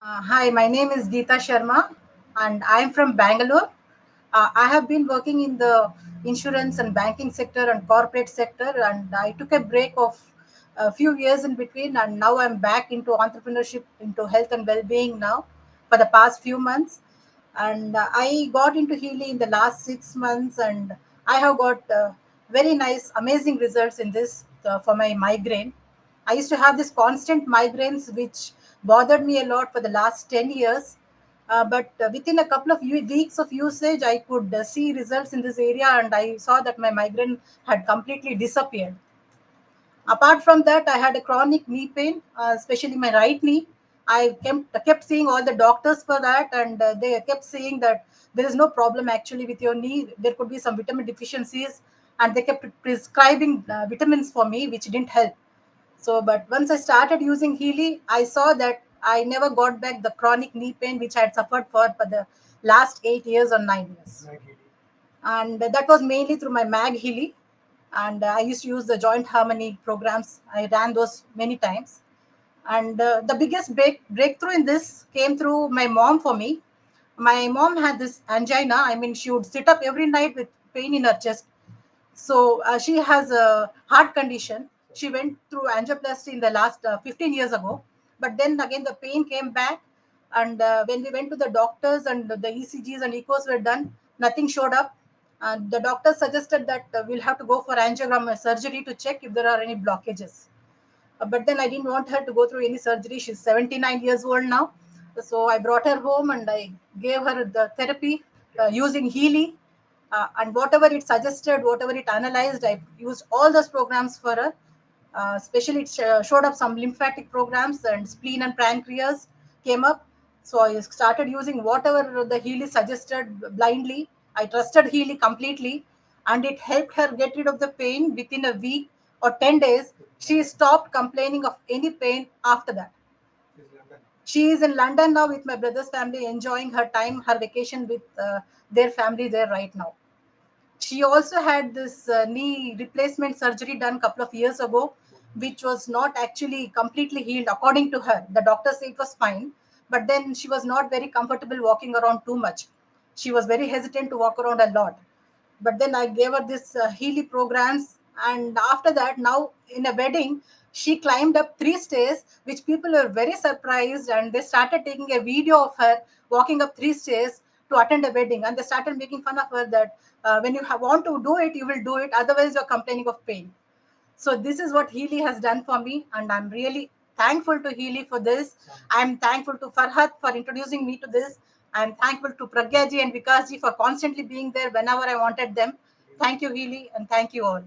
Hi, my name is Geetha Sharma and I am from Bangalore. I have been working in the insurance and banking sector and corporate sector, and I took a break of a few years in between, and now I'm back into entrepreneurship, into health and well-being now for the past few months. And I got into Healy in the last 6 months, and I have got very nice, amazing results in this for my migraine. I used to have this constant migraines which bothered me a lot for the last 10 years. But within a couple of weeks of usage, I could see results in this area, and I saw that my migraine had completely disappeared. Apart from that, I had a chronic knee pain, especially my right knee. I kept seeing all the doctors for that, and they kept saying that there is no problem actually with your knee. There could be some vitamin deficiencies, and they kept prescribing vitamins for me, which didn't help. So, but once I started using Healy, I saw that I never got back the chronic knee pain which I had suffered for the last 8 years or 9 years. And that was mainly through my Mag Healy. And I used to use the joint harmony programs. I ran those many times. And the biggest breakthrough in this came through my mom for me. My mom had this angina. I mean, she would sit up every night with pain in her chest. So she has a heart condition. She went through angioplasty in the last 15 years ago, but then again the pain came back. And when we went to the doctors and the ECGs and echoes were done, nothing showed up. And the doctor suggested that we'll have to go for angiogram surgery to check if there are any blockages. But then I didn't want her to go through any surgery. She's 79 years old now. So I brought her home and I gave her the therapy using Healy. And whatever it suggested, whatever it analyzed, I used all those programs for her. Especially, it showed up some lymphatic programs and spleen and pancreas came up. So I started using whatever the Healy suggested blindly. I trusted Healy completely, and it helped her get rid of the pain within a week or 10 days. She stopped complaining of any pain after that. She is in London now with my brother's family, enjoying her time, her vacation with their family there right now. She also had this knee replacement surgery done a couple of years ago, which was not actually completely healed according to her. The doctor said it was fine, but then she was not very comfortable walking around too much. She was very hesitant to walk around a lot. But then I gave her this Healy programs, and after that, now in a wedding, she climbed up 3 stairs, which people were very surprised, and they started taking a video of her walking up 3 stairs to attend a wedding, and they started making fun of her that when you want to do it, you will do it, otherwise you're complaining of pain. So this is what Healy has done for me, and I'm really thankful to Healy for this. I'm thankful to Farhat for introducing me to this. I'm thankful to Pragyaji and Vikasji for constantly being there whenever I wanted them. Thank you, Healy, and thank you all.